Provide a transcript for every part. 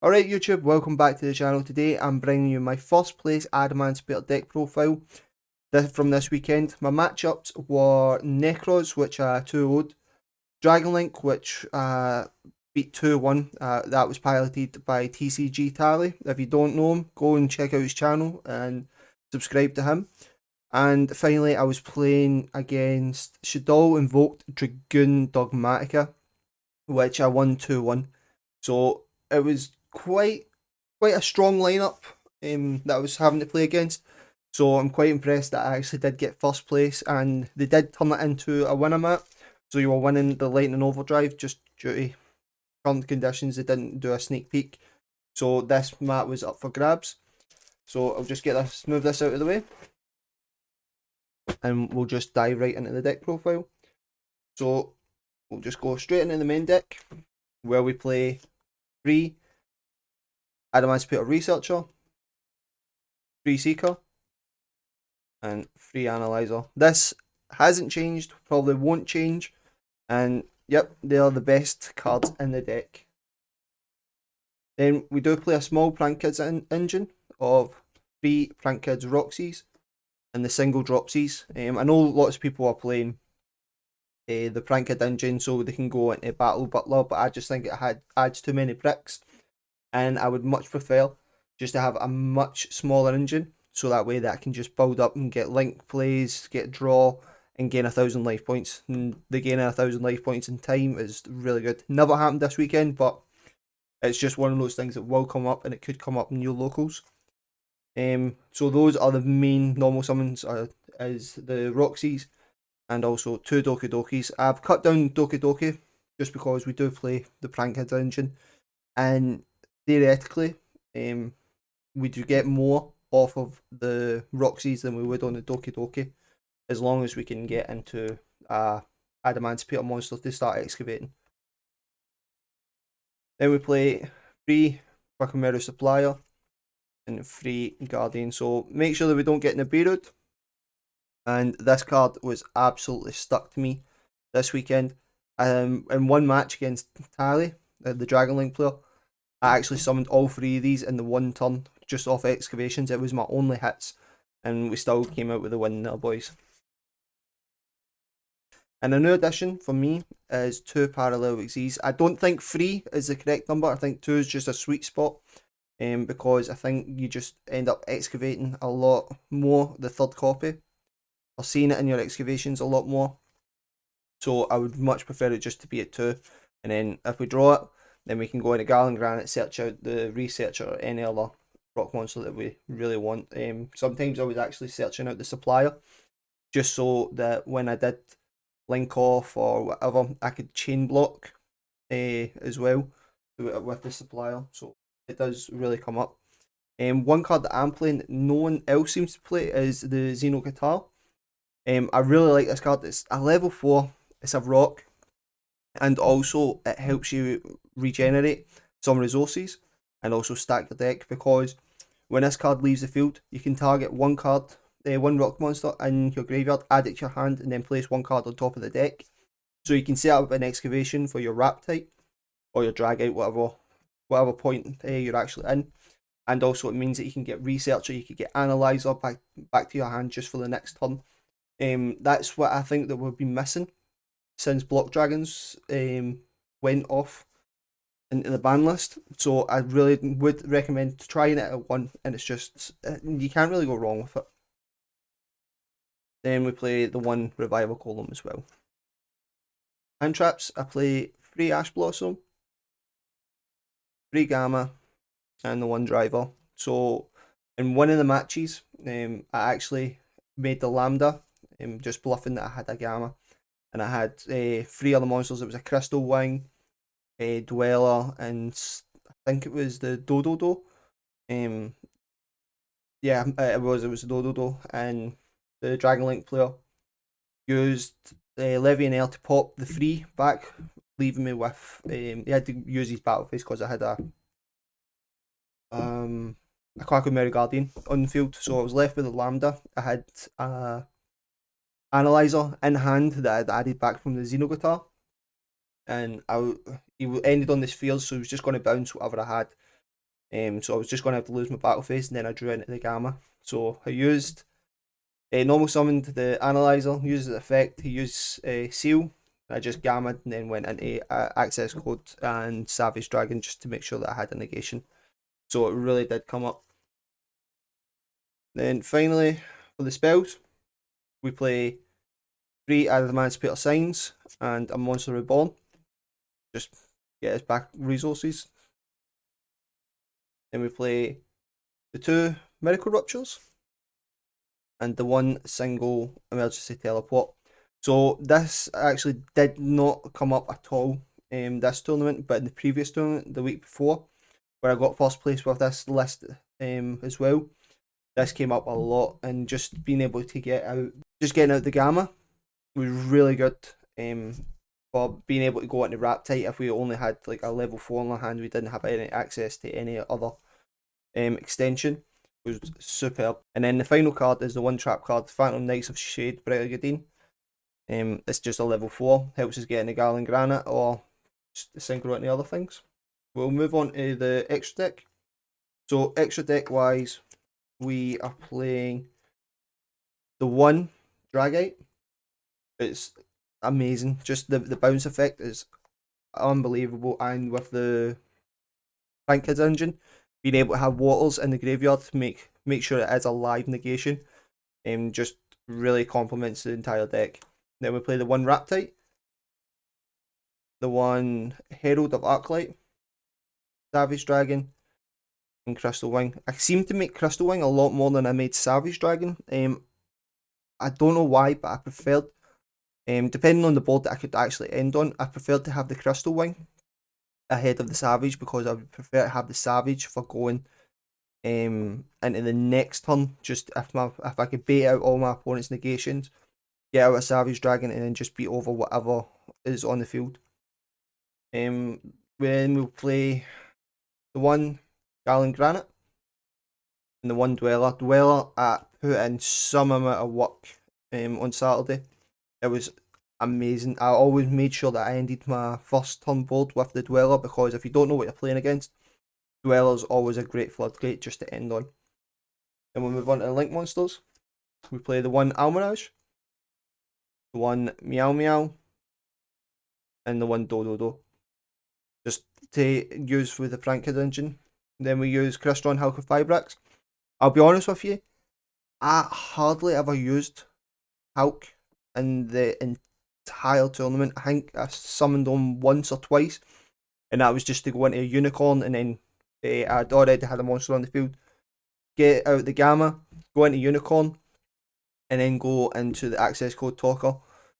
Alright YouTube, welcome back to the channel. Today I'm bringing you my first place Adamancipator deck profile from this weekend. My matchups were Necros, which I 2-0'd, Dragonlink, which beat 2-1. That was piloted by TCG Tally. If you don't know him, go and check out his channel and subscribe to him. And finally I was playing against Shadol Invoked Dragoon Dogmatica, which I won 2-1. So it was quite a strong lineup that I was having to play against. So I'm quite impressed that I actually did get first place, and they did turn it into a winner map. So you were winning the Lightning Overdrive just due to current conditions. They didn't do a sneak peek, so this map was up for grabs. So I'll just move this out of the way, and we'll just dive right into the deck profile. So we'll just go straight into the main deck, where we play 3 Adamancipator Researcher, 3 Seeker, and 3 Analyzer. This hasn't changed, probably won't change, and yep, they are the best cards in the deck. Then we do play a small Prank Kids engine of 3 Prank Kids Roxys and the single Dropsies. I know lots of people are playing the Prank Kid engine so they can go into Battle Butler, but I just think it adds too many bricks, and I would much prefer just to have a much smaller engine, so that way that I can just build up and get link plays, get draw, and gain 1,000 life points. And the gaining 1,000 life points in time is really good. Never happened this weekend, but it's just one of those things that will come up, and it could come up in your locals. So those are the main normal summons, is the Roxys and also 2 Doki Dokis. I've cut down Doki Doki just because we do play the Prank Kids engine, and theoretically, we do get more off of the Roxys than we would on the Doki Doki, as long as we can get into Adamancipator monster to start excavating. Then we play 3 Wakameru Supplier and 3 Guardian. So make sure that we don't get Nibiru'd. And this card was absolutely stuck to me this weekend. In one match against Tally, the Dragonlink player, I actually summoned all 3 of these in the one turn, just off excavations. It was my only hits, and we still came out with a win there, boys. And a new addition for me is 2 Parallel Xyz. I don't think 3 is the correct number. I think 2 is just a sweet spot, because I think you just end up excavating a lot more the third copy, or seeing it in your excavations a lot more. So I would much prefer it just to be at 2, and then if we draw it, then we can go into Garland Granite, search out the Researcher or any other rock monster that we really want. Sometimes I was actually searching out the Supplier, just so that when I did link off or whatever, I could chain block as well with the Supplier. So it does really come up. One card that I'm playing that no one else seems to play is the Xeno Guitar. I really like this card. It's a level 4, it's a rock, and also it helps you regenerate some resources and also stack the deck, because when this card leaves the field, you can target one rock monster in your graveyard, add it to your hand, and then place 1 card on top of the deck. So you can set up an excavation for your Wrap type or your drag out, whatever point you're actually in. And also it means that you can get Researcher, you can get Analyzer back to your hand just for the next turn. That's what I think that we've been missing since Block Dragons went off into the ban list. So I really would recommend trying it at 1, and it's just, you can't really go wrong with it. Then we play the 1 Revival Column as well. Hand traps, I play 3 Ash Blossom, 3 Gamma, and the 1 Driver. So in one of the matches, I actually made the Lambda, just bluffing that I had a Gamma, and I had 3 other monsters. It was a Crystal Wing, a Dweller, and I think it was the Dododo. Yeah, it was Dododo, and the Dragonlink player used Levy and Air to pop the 3 back, leaving me with he had to use his battle phase because I had a Quackomeru Guardian on the field, so I was left with a Lambda. I had a Analyzer in hand that I had added back from the Xeno Guitar, and he ended on this field, so he was just going to bounce whatever I had So I was just going to have to lose my battle phase, and then I drew into the Gamma. So I used normal summoned the Analyzer, used the effect, he used Seal. I just gammaed and then went into Access Code and Savage Dragon just to make sure that I had a negation. So it really did come up. Then finally, for the spells, we play 3 Adamancipator Signs and a Monster Reborn. Just get us back resources. Then we play the 2 Miracle Ruptures and the 1 single Emergency Teleport. So this actually did not come up at all this tournament, but in the previous tournament, the week before, where I got first place with this list as well, this came up a lot, and just being able to getting out the Gamma was really good for being able to go into Raptite. If we only had like a level 4 in our hand, we didn't have any access to any other extension. It was superb. And then the final card is the 1 trap card, Phantom Knights of Shade Brigadine. It's just a level 4, helps us get into Garland Granite or synchro into other things. We'll move on to the extra deck. So extra deck wise, we are playing the 1 Dragite. It's amazing. Just the bounce effect is unbelievable, and with the Frank Dungeon, being able to have waters in the graveyard to make sure it is a live negation, just really complements the entire deck. Then we play the 1 Raptite, the 1 Herald of Arclight, Savage Dragon, and Crystal Wing. I seem to make Crystal Wing a lot more than I made Savage Dragon. I don't know why, but I preferred, depending on the board that I could actually end on, I preferred to have the Crystal Wing ahead of the Savage, because I would prefer to have the Savage for going into the next turn. Just if I could bait out all my opponent's negations, get out a Savage Dragon, and then just beat over whatever is on the field. When we'll play the 1 Garland Granite and the 1 Dweller. Dweller, I put in some amount of work on Saturday. It was amazing. I always made sure that I ended my first turn board with the Dweller, because if you don't know what you're playing against, Dweller's always a great floodgate just to end on. Then we'll move on to the Link Monsters. We play the 1 Almirage, the 1 Meow Meow, and the 1 Dododo. Just to use with the Franka Dungeon. Then we use Crystron Hulk of Fibrax. I'll be honest with you, I hardly ever used Hulk in the entire tournament. I think I summoned him once or twice, and that was just to go into a Unicorn, and then I'd already had a monster on the field. Get out the Gamma, go into Unicorn, and then go into the Access Code Talker,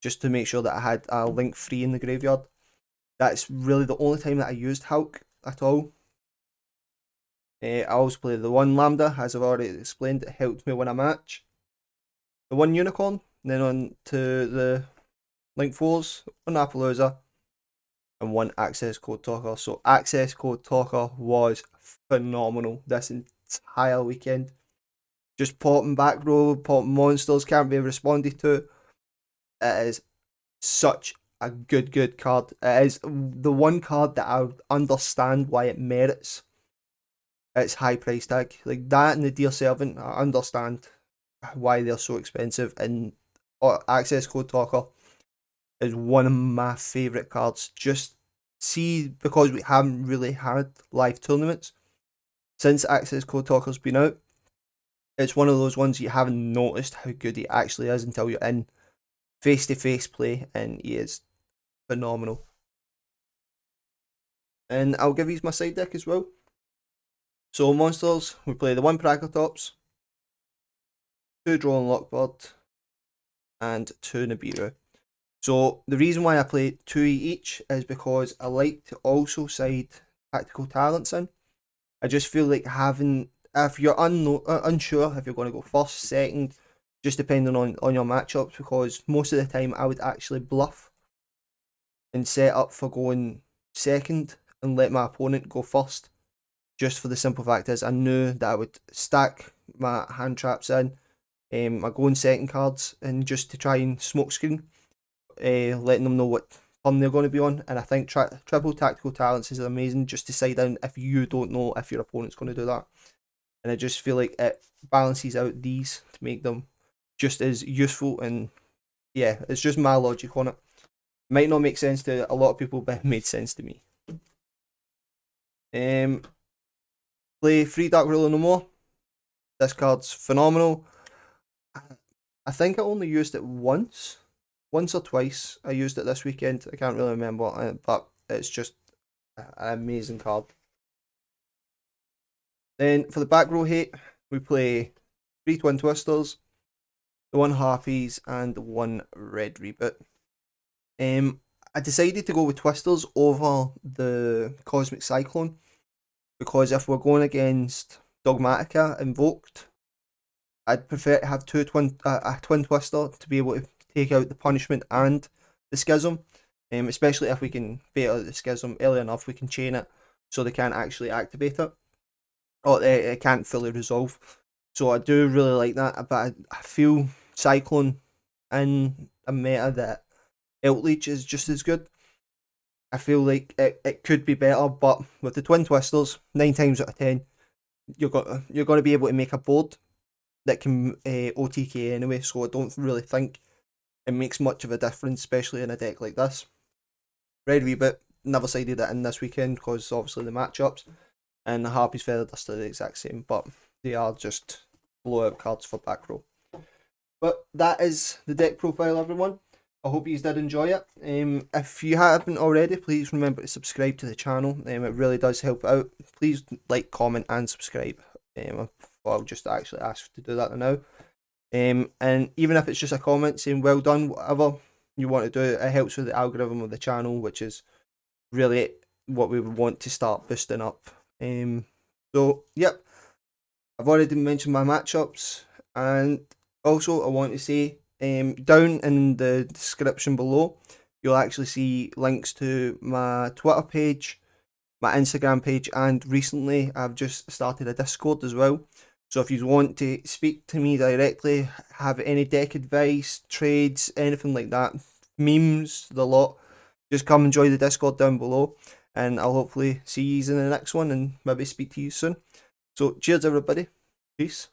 just to make sure that I had a Link free in the graveyard. That's really the only time that I used Hulk at all. I also play the 1 Lambda, as I've already explained, it helped me win a match. The 1 Unicorn, then on to the Link 4s, 1 Appaloosa, and 1 Access Code Talker. So Access Code Talker was phenomenal this entire weekend. Just popping back row, popping monsters, can't be responded to. It is such a good card. It is the one card that I understand why it merits its high price tag. Like that and the Dear Servant, I understand why they're so expensive. And Access Code Talker is one of my favourite cards. Just see, because we haven't really had live tournaments since Access Code Talker's been out, it's one of those ones you haven't noticed how good he actually is until you're in face-to-face play, and he is phenomenal. And I'll give you my side deck as well. So monsters, we play the 1 Pragotops, 2 Drone Lockbird, and 2 Nibiru. So the reason why I play 2 each is because I like to also side Tactical Talents in. I just feel like having, if you're unsure if you're going to go first, second, just depending on your matchups, because most of the time I would actually bluff and set up for going second and let my opponent go first, just for the simple fact is I knew that I would stack my hand traps in, my going second cards, and just to try and smokescreen, letting them know what turn they're going to be on, and I think triple tactical talents is amazing just to side down if you don't know if your opponent's going to do that. And I just feel like it balances out these to make them just as useful, and yeah, it's just my logic on it. Might not make sense to a lot of people, but it made sense to me. Play 3 Dark Ruler no more. This card's phenomenal. I think I only used it once or twice. I used it this weekend. I can't really remember, but it's just an amazing card. Then for the back row hate, we play 3 Twin Twisters, 1 Harpies, and 1 Red Reboot. I decided to go with Twisters over the Cosmic Cyclone because if we're going against Dogmatica Invoked, I'd prefer to have a Twin Twister to be able to take out the Punishment and the Schism, especially if we can bait out the Schism early enough, we can chain it so they can't actually activate it, or it can't fully resolve. So I do really like that, but I feel Cyclone in a meta that Outreach is just as good. I feel like it could be better, but with the Twin Twisters, 9 times out of 10, you're going to be able to make a board that can OTK anyway, so I don't really think it makes much of a difference, especially in a deck like this. Red Reboot, never sided it in this weekend because obviously the matchups, and the Harpies Feather Duster are the exact same, but they are just blowout cards for back row. But that is the deck profile, everyone. I hope you did enjoy it. If you haven't already, please remember to subscribe to the channel. It really does help out. Please like, comment, and subscribe. I'll just actually ask to do that now. And even if it's just a comment saying well done, whatever you want to do, it helps with the algorithm of the channel, which is really what we would want to start boosting up. So yep, I've already mentioned my matchups, and also I want to say down in the description below you'll actually see links to my Twitter page, my Instagram page, and recently I've just started a Discord as well. So if you want to speak to me directly, have any deck advice, trades, anything like that, memes, the lot, just come and join the Discord down below, and I'll hopefully see you in the next one and maybe speak to you soon. So cheers everybody, peace.